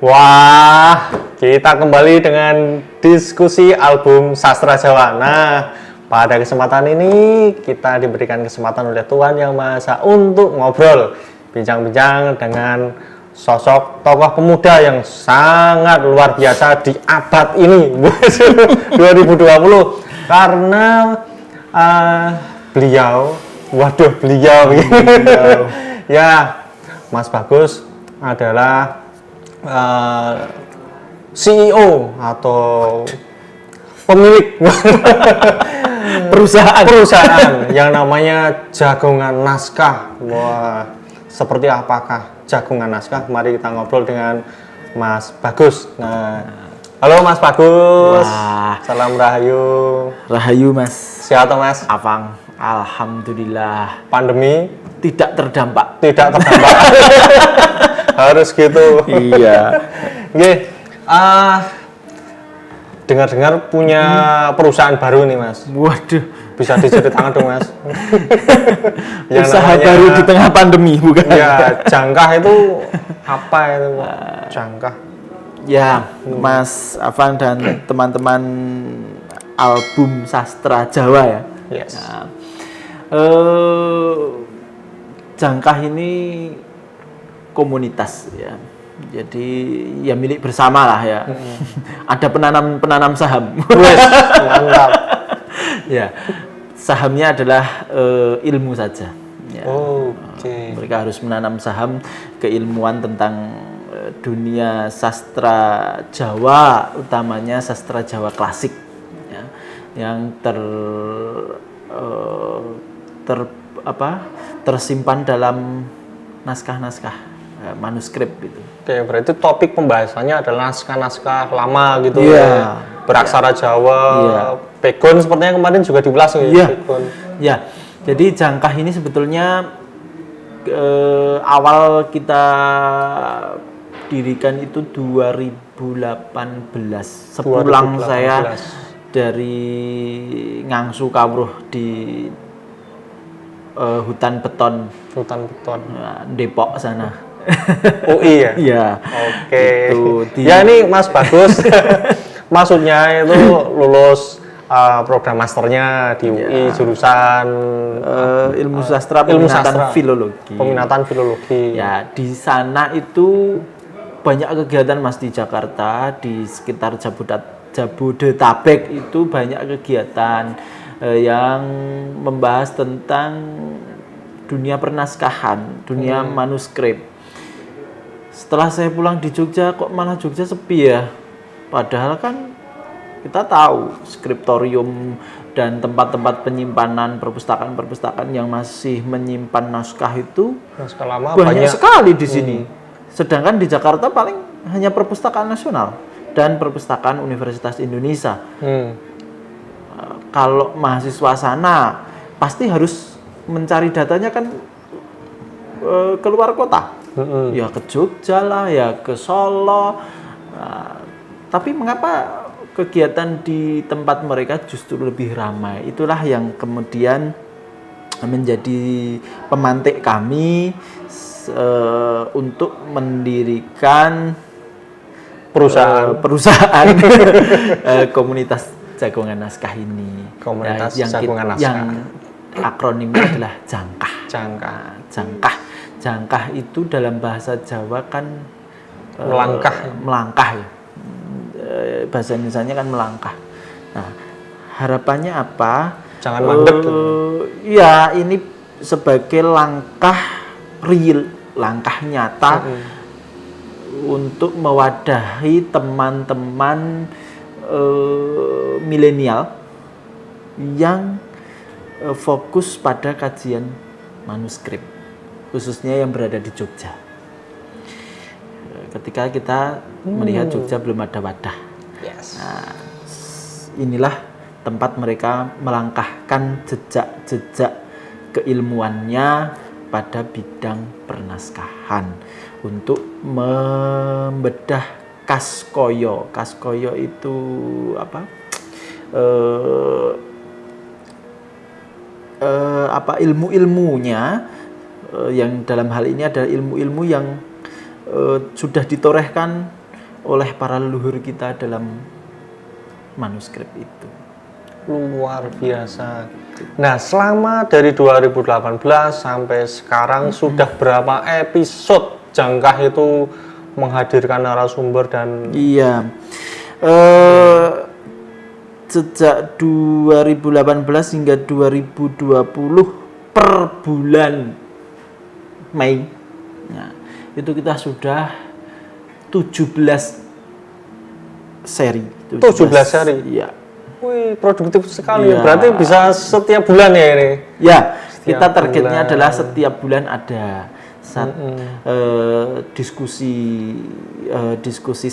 Wah, kita kembali dengan diskusi album Sastra Jawa. Nah, pada kesempatan ini kita diberikan kesempatan oleh Tuhan Yang Maha Esa untuk ngobrol, bincang-bincang dengan sosok tokoh pemuda yang sangat luar biasa di abad ini 2020 karena beliau ya, Mas Bagus adalah CEO atau pemilik perusahaan yang namanya Jagongan Naskah. Wah, seperti apakah Jagongan Naskah? Mari kita ngobrol dengan Mas Bagus. Nah, halo Mas Bagus. Wah. Salam rahayu. Rahayu Mas. Sehat toh, Mas? Afang. Alhamdulillah. Pandemi Tidak terdampak. Harus gitu. Iya. Oke. Dengar-dengar punya perusahaan baru nih, Mas. Waduh. Bisa diceritakan dong, Mas. Yang Usaha namanya, baru di tengah pandemi, bukan? ya, Jangkah itu apa itu? Jangkah. Ya, Mas Afang dan teman-teman album Sastra Jawa ya. Yes. Nah, Jangkah ini komunitas ya. Jadi ya milik bersama lah ya. Ada penanam saham. Wes, mantap. Ya, sahamnya adalah ilmu saja. Ya. Oke. Mereka harus menanam saham keilmuan tentang dunia sastra Jawa, utamanya sastra Jawa klasik, ya, yang tersimpan dalam naskah-naskah manuskrip gitu. Oke, berarti topik pembahasannya adalah naskah-naskah lama gitu. Iya. Beraksara Jawa. Iya. Pegon sepertinya kemarin juga dibahas ya. Iya. Pegon. Ya, jadi Jangkah ini sebetulnya awal kita dirikan itu 2018. Sepulang 2018. saya dari ngangsu kawruh di hutan beton Depok sana. UI ya? Iya. Oke. Itu Ya ini Mas Bagus. Maksudnya itu lulus program masternya di UI jurusan ilmu sastra filologi. Peminatan filologi. Ya, di sana itu banyak kegiatan Mas di Jakarta, di sekitar Jabodetabek itu banyak kegiatan yang membahas tentang dunia pernaskahan, dunia manuskrip. Setelah saya pulang di Jogja, kok malah Jogja sepi ya? Padahal kan kita tahu skriptorium dan tempat-tempat penyimpanan perpustakaan yang masih menyimpan naskah itu Naskah lama banyak sekali di sini. Sedangkan di Jakarta paling hanya Perpustakaan Nasional dan Perpustakaan Universitas Indonesia. Kalau mahasiswa sana pasti harus mencari datanya kan keluar kota. Ya ke Jogja lah, ya ke Solo. Tapi mengapa kegiatan di tempat mereka justru lebih ramai? Itulah yang kemudian menjadi pemantik kami untuk mendirikan perusahaan komunitas Jagongan Naskah ini. Komunitas Jagongan Naskah. Yang akronimnya adalah Jangkah. Jangkah itu dalam bahasa Jawa kan melangkah ya. Bahasa Indonesianya kan melangkah. Nah, harapannya apa? Jangan mandek. Ya, ini sebagai langkah real, langkah nyata untuk mewadahi teman-teman milenial yang fokus pada kajian manuskrip, khususnya yang berada di Jogja. Ketika kita melihat Jogja belum ada wadah. Yes. Nah, inilah tempat mereka melangkahkan jejak-jejak keilmuannya pada bidang pernaskahan untuk membedah kaskoyo. Kaskoyo itu apa? Ilmu-ilmunya yang dalam hal ini adalah ilmu-ilmu yang sudah ditorehkan oleh para leluhur kita dalam manuskrip itu. Luar biasa. Nah, selama dari 2018 sampai sekarang sudah berapa episode Jangkah itu menghadirkan narasumber dan Iya. Sejak 2018 hingga 2020 per bulan Mei, nah, itu kita sudah 17 seri. 17 seri? Iya. wih, produktif sekali. Iya. Berarti bisa setiap bulan ya ini? Ya, Setiap kita targetnya bulan. adalah setiap bulan ada diskusi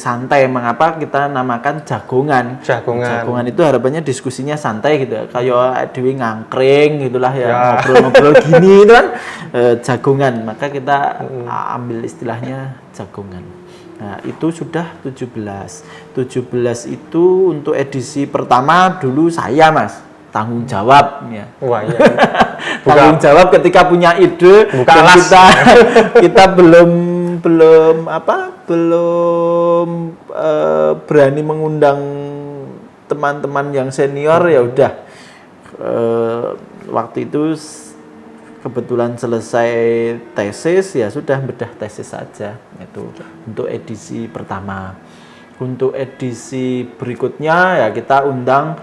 santai. Mengapa kita namakan jagongan? Jagongan. Itu harapannya diskusinya santai gitu, kayak Dewi ngangkring gitulah ya, Ya. ngobrol-ngobrol gini itu kan jagongan. Maka kita ambil istilahnya jagongan. Nah, itu sudah 17. 17 itu untuk edisi pertama dulu saya, Mas, tanggung jawab ya. Wah, iya. Tanggung jawab ketika punya ide Buka dan alas. kita belum berani mengundang teman-teman yang senior. Ya udah, waktu itu kebetulan selesai tesis, ya sudah bedah tesis saja itu untuk edisi pertama. Untuk edisi berikutnya ya kita undang,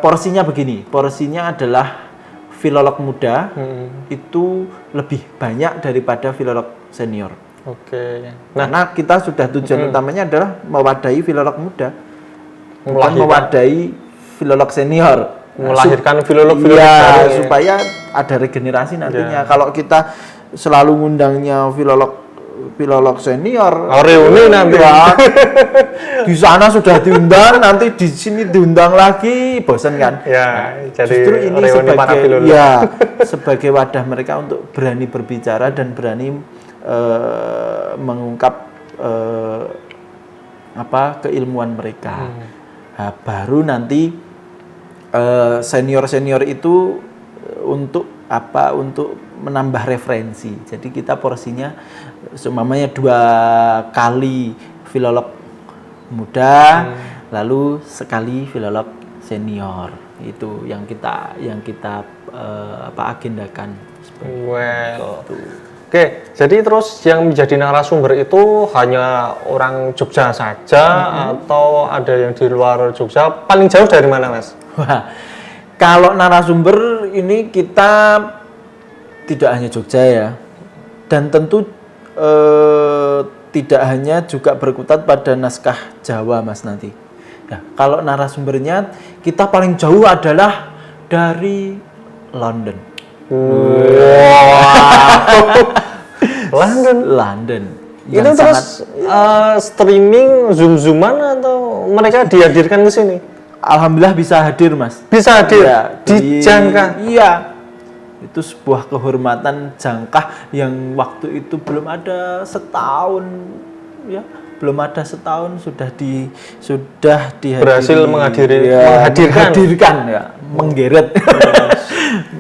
porsinya begini, porsinya adalah filolog muda itu lebih banyak daripada filolog senior. Oke. Karena kita sudah tujuan utamanya adalah mewadahi filolog muda, bukan Melahirkan. mewadahi filolog senior. Melahirkan filolog-filolog Iya, baru ya. supaya ada regenerasi nantinya. Ya. Kalau kita selalu ngundangnya filolog senior, reuni nanti. ya, di sana sudah diundang, nanti di sini diundang lagi, bosan kan? Ya, jadi Justru ini reuni para sebagai filolog. ya sebagai wadah mereka untuk berani berbicara dan berani mengungkap keilmuan mereka. Nah, baru nanti senior itu untuk menambah referensi. Jadi kita porsinya seumpamanya 2 kali filolog muda, lalu sekali filolog senior. Itu yang kita agendakan. Well. Oke, jadi terus yang menjadi narasumber itu hanya orang Jogja saja atau ada yang di luar Jogja? Paling jauh dari mana, Mas? Wah, kalau narasumber ini kita tidak hanya Jogja ya, dan tentu tidak hanya juga berkutat pada naskah Jawa, Mas, nanti. Ya, kalau narasumbernya kita paling jauh adalah dari London. London. Itu Yang terus streaming Zoom-Zooman atau mereka dihadirkan ke sini? alhamdulillah bisa hadir, Mas. Bisa hadir Ya, di Jangkah. Iya. Itu sebuah kehormatan Jangkah yang waktu itu belum ada setahun ya. Belum ada setahun sudah dihadiri, Berhasil menghadirkan ya, menggeret.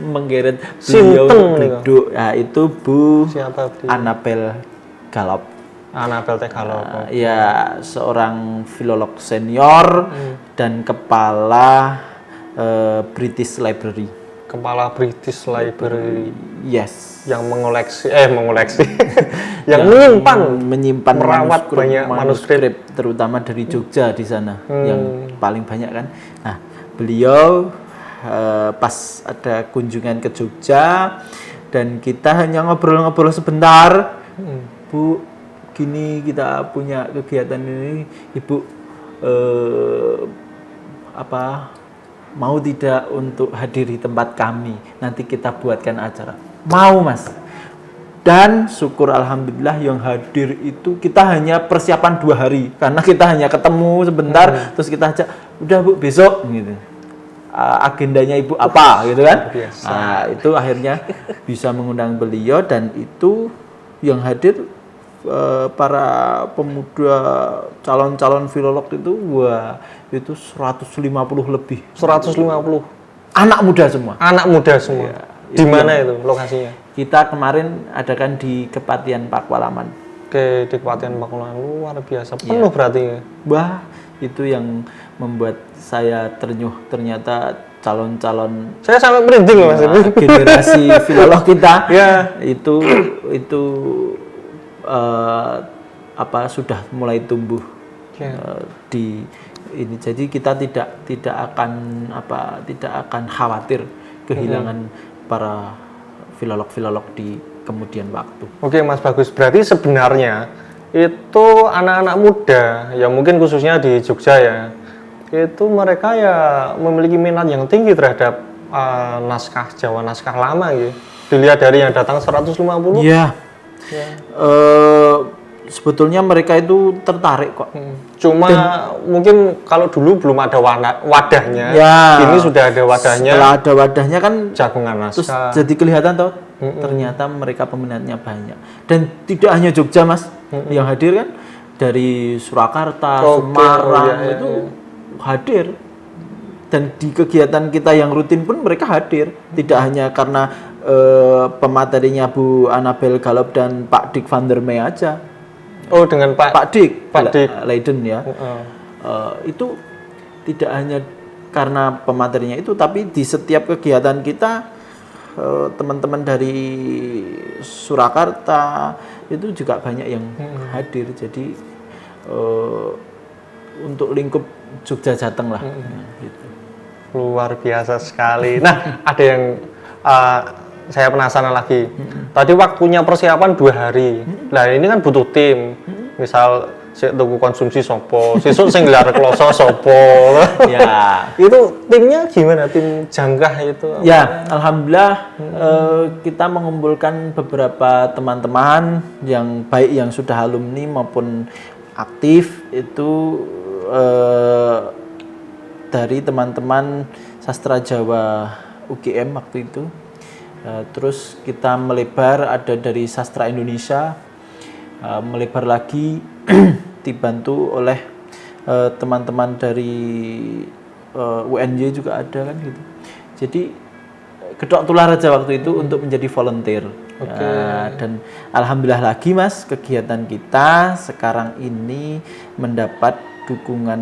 Menggeret beliau Sinten untuk nih, duduk. Nah, itu Bu Siapa dia? Anabel Galop. Anabel Tegalop. Ya, seorang filolog senior dan kepala British Library. Kepala British Library Yes. yang mengoleksi yang menyimpan merawat banyak manuskrip. terutama dari Jogja di sana yang paling banyak kan. Nah, beliau pas ada kunjungan ke Jogja dan kita hanya ngobrol-ngobrol sebentar. Bu, gini kita punya kegiatan ini, Ibu mau tidak untuk hadir di tempat kami, nanti kita buatkan acara. Mau, Mas. Dan syukur alhamdulillah yang hadir itu kita hanya persiapan 2 hari karena kita hanya ketemu sebentar terus kita ajak, udah Bu besok gitu. Agendanya Ibu apa gitu kan. Biasa. Nah, itu akhirnya bisa mengundang beliau dan itu yang hadir para pemuda calon-calon filolog itu, wah, itu 150 lebih. 150 Anak muda semua. anak muda semua. Iya, Di mana itu lokasinya? Kita kemarin adakan di Kepatihan Pakualaman. Oke, di Kabupaten Pakualaman luar biasa penuh berarti. Wah, itu yang membuat saya ternyuh, ternyata calon-calon Saya sampai merinding loh Mas. generasi filolog kita Ya. itu sudah mulai tumbuh di ini. Jadi kita tidak akan khawatir kehilangan para filolog-filolog di kemudian waktu. Oke Mas Bagus, berarti sebenarnya itu anak-anak muda, ya mungkin khususnya di Jogja ya, itu mereka ya memiliki minat yang tinggi terhadap naskah Jawa, naskah lama gitu. Dilihat dari yang datang 150. Iya. Sebetulnya mereka itu tertarik kok. Cuma mungkin kalau dulu belum ada wadahnya, Ya. ini sudah ada wadahnya. Setelah ada wadahnya kan Jagungan terus naskah. jadi kelihatan toh ternyata mereka peminatnya banyak. Dan tidak hanya Jogja Mas yang hadir kan, dari Surakarta, Semarang itu hadir. Dan di kegiatan kita yang rutin pun mereka hadir. Tidak hanya karena pematerinya Bu Annabel Galop dan Pak Dik van der Meij aja. Oh, dengan Pak Dik Leiden ya. Itu tidak hanya karena pematerinya itu, tapi di setiap kegiatan kita teman-teman dari Surakarta itu juga banyak yang hadir. Jadi untuk lingkup Jogja Jateng lah. Gitu. Luar biasa sekali. Nah, ada yang saya penasaran lagi. Tadi waktunya persiapan 2 hari. Nah, ini kan butuh tim. Misal sik tuku konsumsi sopo, sesuk sing gelar kloso sopo. Ya. Itu timnya gimana? Tim Jangkah itu? Ya, alhamdulillah kita mengumpulkan beberapa teman-teman yang baik yang sudah alumni maupun aktif itu dari teman-teman sastra Jawa UGM waktu itu. Terus kita melebar, ada dari sastra Indonesia, melebar lagi dibantu oleh teman-teman dari UNJ juga ada kan gitu. Jadi Gedok Tular aja waktu itu untuk menjadi volunteer. Dan alhamdulillah lagi Mas, kegiatan kita sekarang ini mendapat dukungan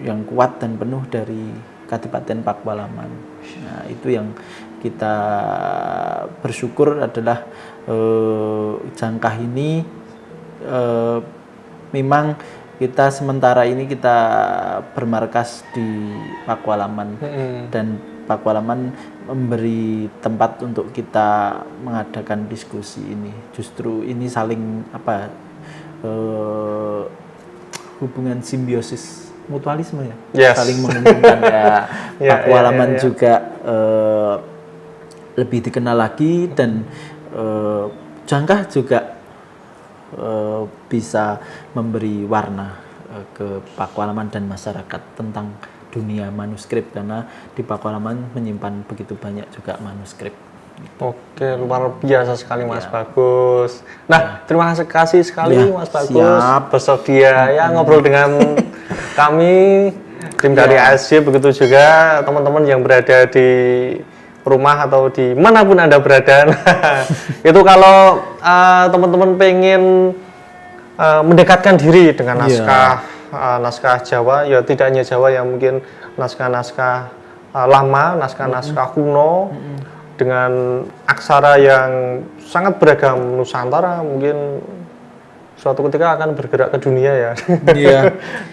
yang kuat dan penuh dari Kadipaten Pakualaman. Nah, itu yang kita bersyukur adalah Jangkah ini memang kita sementara ini kita bermarkas di Pakualaman dan Pakualaman memberi tempat untuk kita mengadakan diskusi ini. Justru ini saling hubungan simbiosis mutualisme ya, saling menguntungkan ya. Pakualaman juga lebih dikenal lagi dan Jangkah juga bisa memberi warna ke Pakualaman dan masyarakat tentang dunia manuskrip, karena di Pakualaman menyimpan begitu banyak juga manuskrip. Oke, luar biasa sekali Mas Bagus. Nah, terima kasih sekali Mas Bagus bersedia ya ngobrol dengan kami tim dari ASJ, begitu juga teman-teman yang berada di rumah atau di manapun Anda berada. Itu kalau teman-teman pengen mendekatkan diri dengan naskah Jawa, ya tidak hanya Jawa, ya mungkin naskah-naskah lama, naskah-naskah kuno dengan aksara yang sangat beragam Nusantara, mungkin suatu ketika akan bergerak ke dunia ya.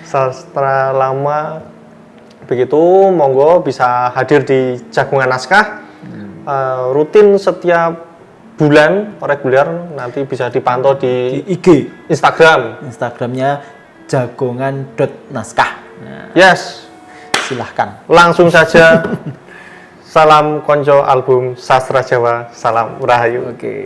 Sastra lama begitu, monggo bisa hadir di Jagungan Naskah rutin setiap bulan, reguler, nanti bisa dipantau di IG, Instagramnya jagongan.naskah. Nah, silahkan langsung saja. Salam konco album Sastra Jawa, salam rahayu. Oke.